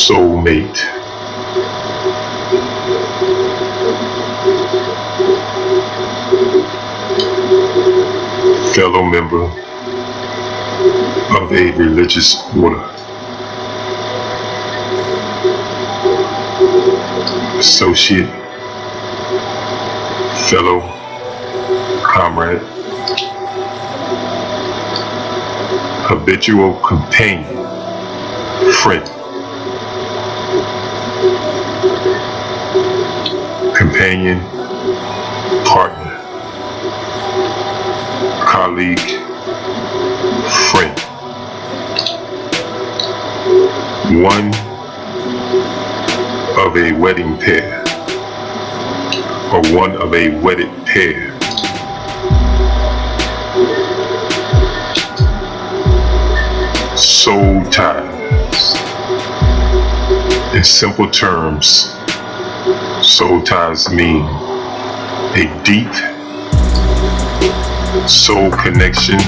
Soulmate. Fellow member of a religious order. Associate, fellow, comrade, habitual companion, friend, companion, partner, colleague, friend, one of a wedding pair, or one of a wedded pair. Soul ties. In simple terms, soul ties mean a deep soul connection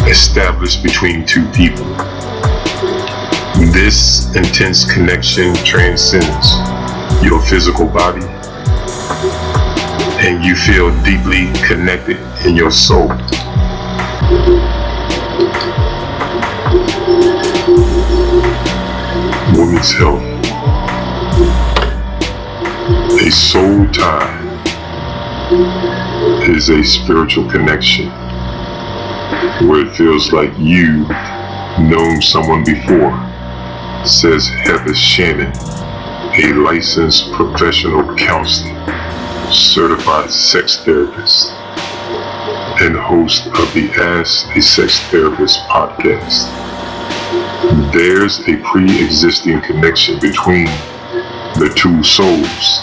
established between two people. This intense connection transcends your physical body, and you feel deeply connected in your soul. Women's health. A soul tie is a spiritual connection where it feels like you've known someone before, says Heather Shannon, a licensed professional counselor, certified sex therapist, and host of the Ask a Sex Therapist podcast. There's a pre-existing connection between the two souls.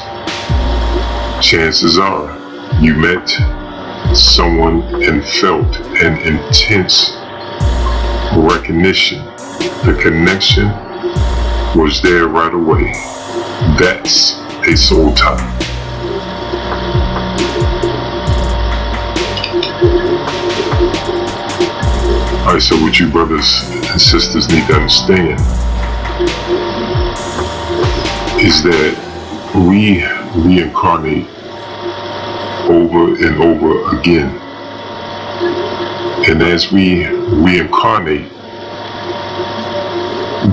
Chances are you met someone and felt an intense recognition. The connection was there right away. That's a soul tie. Alright, so what you brothers and sisters need to understand is that we reincarnate over and over again. And as we reincarnate,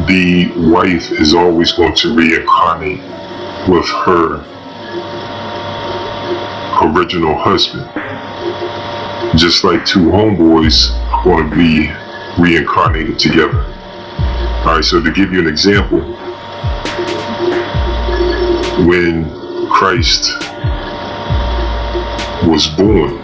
the wife is always going to reincarnate with her original husband. Just like two homeboys are going to be reincarnated together. Alright, so to give you an example, when Christ was born,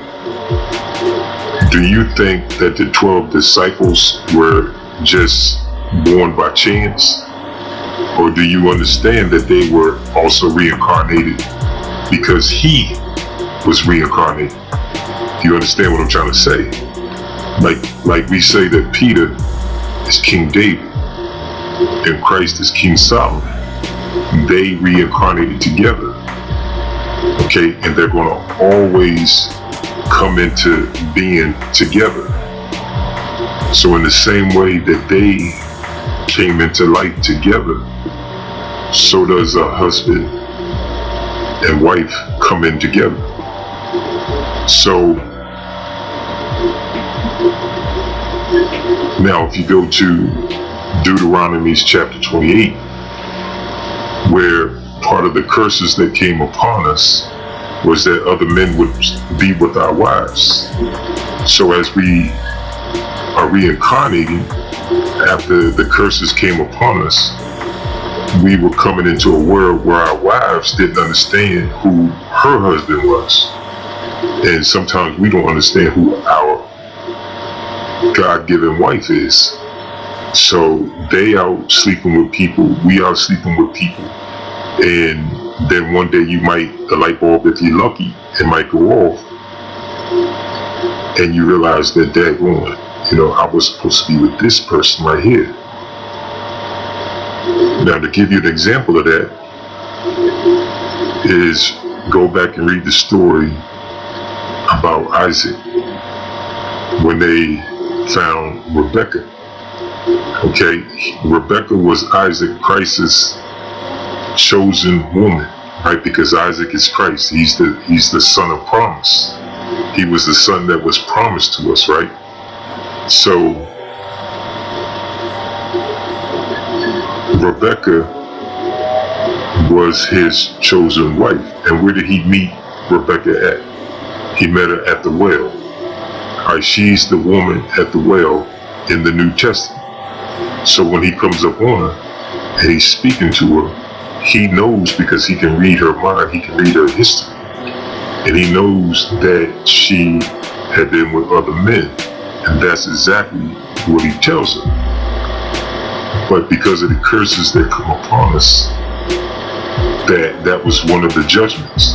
do you think that the 12 disciples were just born by chance? Or do you understand that they were also reincarnated because he was reincarnated? Do you understand what I'm trying to say? Like we say that Peter is King David and Christ is King Solomon. They reincarnated together. Okay, and they're going to always come into being together. So in the same way that they came into life together, so does a husband and wife come in together. So now if you go to Deuteronomy chapter 28, where part of the curses that came upon us was that other men would be with our wives. So as we are reincarnating, after the curses came upon us, we were coming into a world where our wives didn't understand who her husband was. And sometimes we don't understand who our God-given wife is. So they out sleeping with people, we out sleeping with people. And then one day the light bulb, if you're lucky, it might go off. And you realize that daggone, I was supposed to be with this person right here. Now to give you an example of that is go back and read the story about Isaac when they found Rebecca. Okay, Rebecca was Isaac, Christ's chosen woman, right? Because Isaac is Christ. He's the son of promise. He was the son that was promised to us, right? So Rebecca was his chosen wife. And where did he meet Rebecca at? He met her at the well. All right, she's the woman at the well in the New Testament. So when he comes up on her and he's speaking to her, he knows, because he can read her mind, he can read her history. And he knows that she had been with other men. And that's exactly what he tells her. But because of the curses that come upon us, that was one of the judgments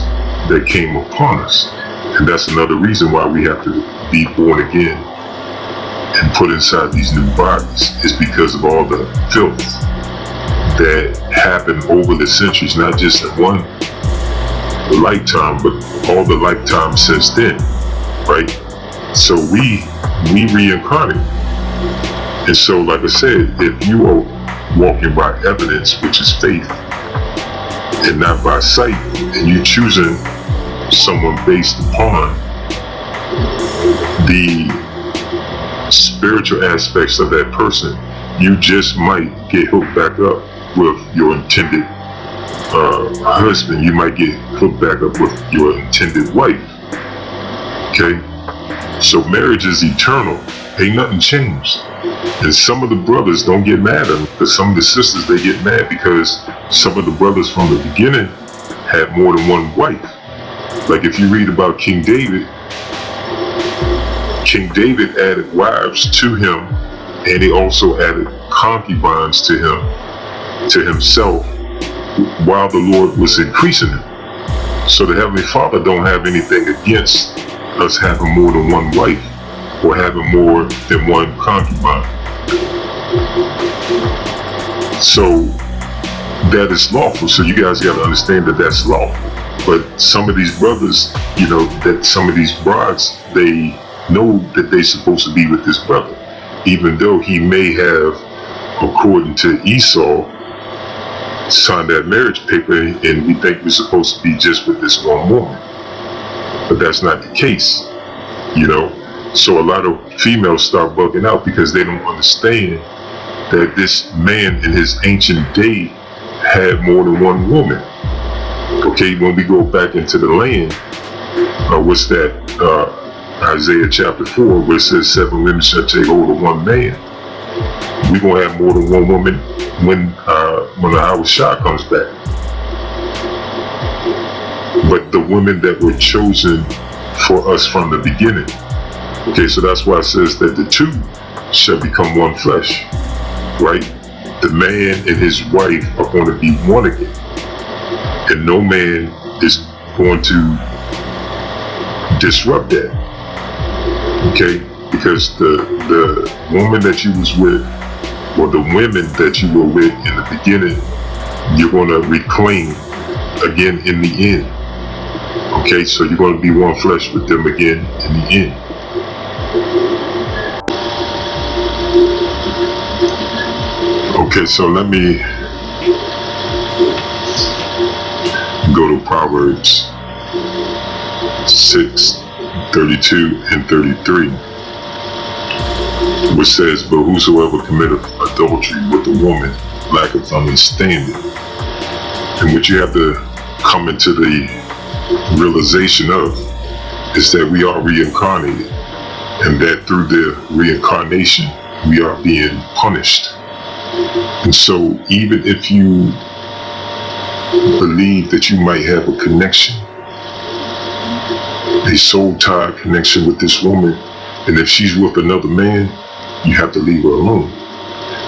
that came upon us. And that's another reason why we have to be born again and put inside these new bodies, is because of all the filth that happened over the centuries, not just in one lifetime, but all the lifetimes since then, right? So we reincarnate. And so, like I said, if you are walking by evidence, which is faith, and not by sight, and you choosing someone based upon the spiritual aspects of that person, you just might get hooked back up with your intended husband. You might get hooked back up with your intended wife. Okay? So marriage is eternal. Ain't nothing changed. And some of the brothers don't get mad at them, but some of the sisters, they get mad because some of the brothers from the beginning had more than one wife. Like if you read about King David added wives to him, and he also added concubines to himself, while the Lord was increasing him. So the Heavenly Father don't have anything against us having more than one wife or having more than one concubine. So that is lawful. So you guys got to understand that that's lawful. But some of these brothers, that some of these brides, they know that they're supposed to be with this brother, even though he may have, according to Esau, signed that marriage paper, and we think we're supposed to be just with this one woman. But that's not the case, So a lot of females start bugging out because they don't understand that this man in his ancient day had more than one woman. Okay, when we go back into the land, what's that? Isaiah chapter 4, where it says 7 women shall take hold of one man. We're going to have more than one woman when our Shah comes back. But the women that were chosen for us from the beginning. Okay, so that's why it says that the two shall become one flesh, right? The man and his wife are going to be one again. And no man is going to disrupt that. Okay? Because the woman that you was with, or the women that you were with in the beginning, you're going to reclaim again in the end. Okay? So you're going to be one flesh with them again in the end. Okay, so let me go to Proverbs 6:32 and 33, which says, "But whosoever committeth adultery with a woman lacketh understanding." And what you have to come into the realization of is that we are reincarnated, and that through the reincarnation we are being punished. And so even if you believe that you might have a connection, a soul tie connection with this woman, and if she's with another man, you have to leave her alone,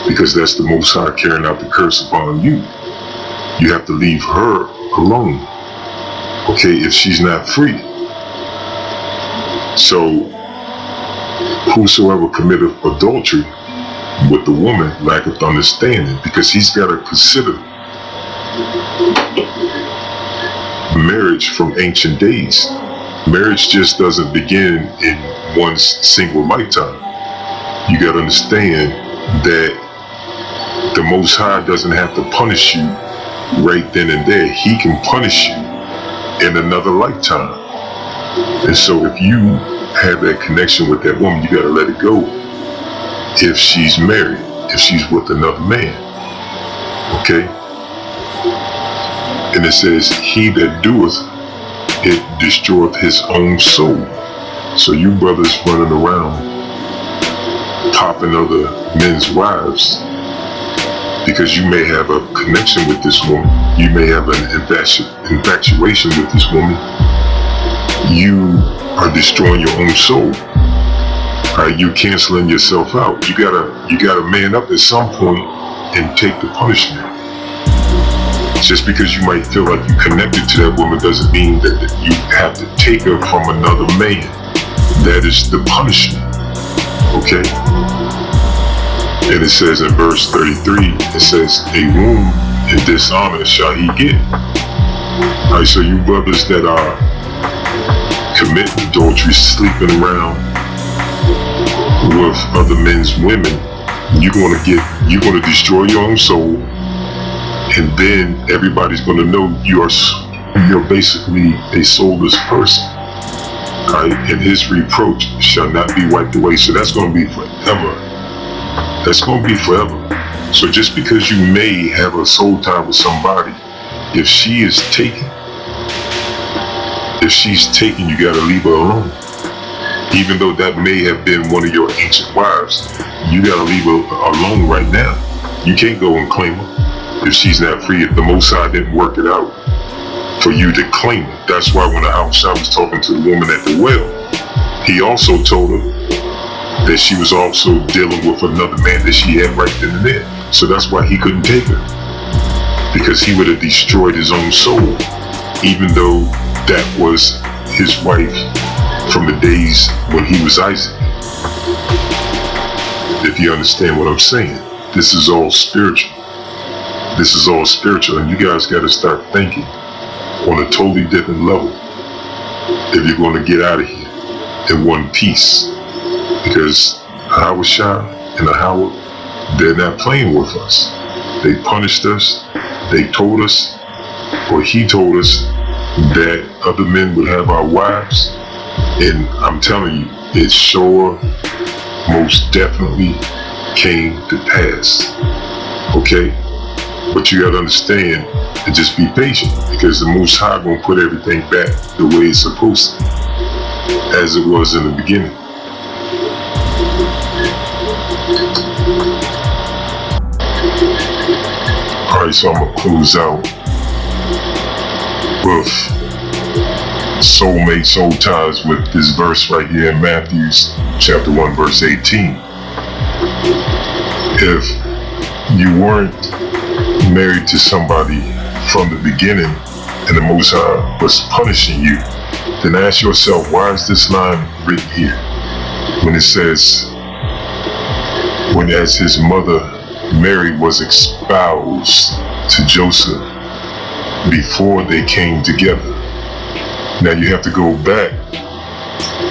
because that's the Most High carrying out the curse upon you. You have to leave her alone, okay, if she's not free. So whosoever committeth adultery with the woman lacketh understanding, because he's got to consider marriage from ancient days. Marriage just doesn't begin in one single lifetime. You got to understand that the Most High doesn't have to punish you right then and there. He can punish you in another lifetime. And so if you have that connection with that woman, you got to let it go. If she's married, if she's with another man, okay? And it says, he that doeth it destroyeth his own soul. So you brothers running around popping other men's wives because you may have a connection with this woman, you may have an infatuation with this woman, you are destroying your own soul. You're canceling yourself out. You gotta man up at some point and take the punishment. Just because you might feel like you're connected to that woman doesn't mean that you have to take her from another man. That is the punishment. Okay? And it says in verse 33, it says, a wound and dishonor shall he get. Alright, so you brothers that are committing adultery, sleeping around with other men's women, you're gonna destroy your own soul, and then everybody's gonna know you're basically a soulless person. Alright, and his reproach shall not be wiped away. So that's gonna be forever. That's gonna be forever. So just because you may have a soul tie with somebody, if she's taken, you gotta leave her alone. Even though that may have been one of your ancient wives, you gotta leave her alone right now. You can't go and claim her if she's not free. If the Most High didn't work it out for you to claim her. That's why when I was talking to the woman at the well, he also told her that she was also dealing with another man that she had right then and there. So that's why he couldn't take her, because he would have destroyed his own soul, even though that was his wife from the days when he was Isaac. If you understand what I'm saying, this is all spiritual. This is all spiritual, and you guys got to start thinking on a totally different level if you're going to get out of here in one piece. Because Hawashai and Howard, they're not playing with us. They punished us. They told us, or he told us, that other men would have our wives. And I'm telling you, it sure most definitely came to pass. Okay? But you gotta understand and just be patient, because the Most High gonna put everything back the way it's supposed to, as it was in the beginning. Alright, so I'm gonna close out with Soulmate, Soul Ties with this verse right here in Matthew chapter 1 verse 18. If you weren't married to somebody from the beginning and the Most High was punishing you, then ask yourself, why is this line written here? When it says, when as his mother Mary was espoused to Joseph before they came together. Now you have to go back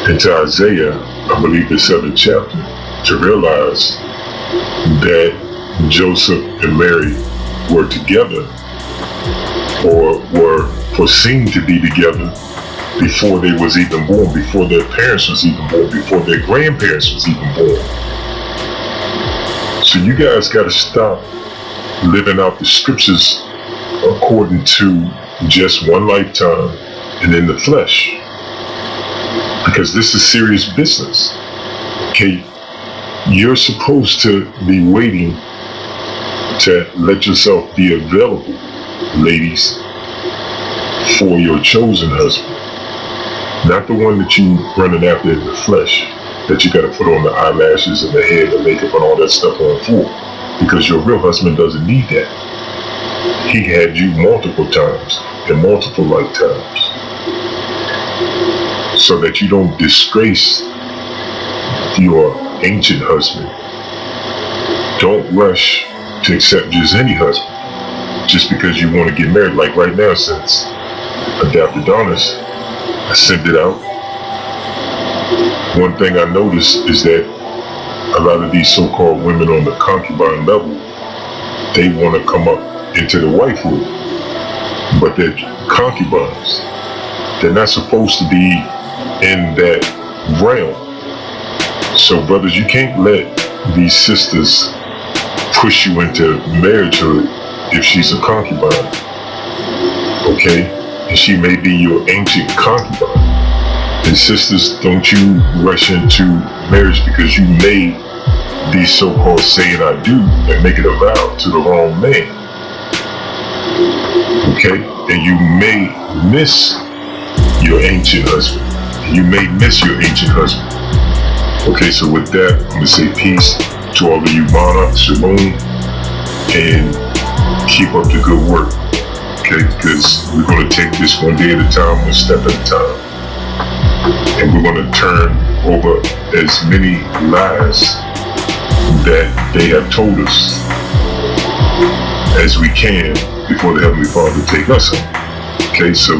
into Isaiah, I believe the 7th chapter, to realize that Joseph and Mary were together, or were foreseen to be together before they was even born, before their parents was even born, before their grandparents was even born. So you guys got to stop living out the scriptures according to just one lifetime and in the flesh, because this is serious business. Okay, you're supposed to be waiting to let yourself be available, ladies, for your chosen husband, not the one that you running after in the flesh, that you got to put on the eyelashes and the hair, the makeup and all that stuff on for, because your real husband doesn't need that. He had you multiple times in multiple lifetimes, so that you don't disgrace your ancient husband. Don't rush to accept just any husband just because you want to get married. Like right now, since Adapted Adonis, I sent it out. One thing I noticed is that a lot of these so-called women on the concubine level, they want to come up into the wifehood, but they're concubines. They're not supposed to be in that realm. So brothers, you can't let these sisters push you into marriagehood if she's a concubine, okay? And she may be your ancient concubine. And sisters, don't you rush into marriage because you made these so-called saying I do and make it a vow to the wrong man, okay? And you may miss your ancient husband. You may miss your ancient husband. Okay, so with that, I'm going to say peace to all of you, Mana, Shalom, and keep up the good work, okay? Because we're going to take this one day at a time, one step at a time. And we're going to turn over as many lies that they have told us as we can before the Heavenly Father take us home. Okay, so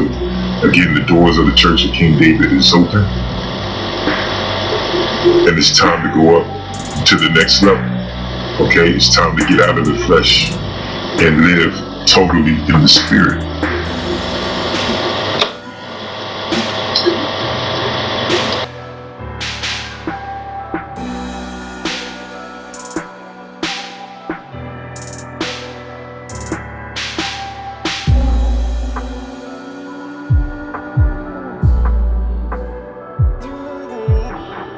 again, the doors of the Church of King David is open. And it's time to go up to the next level. Okay, it's time to get out of the flesh and live totally in the spirit.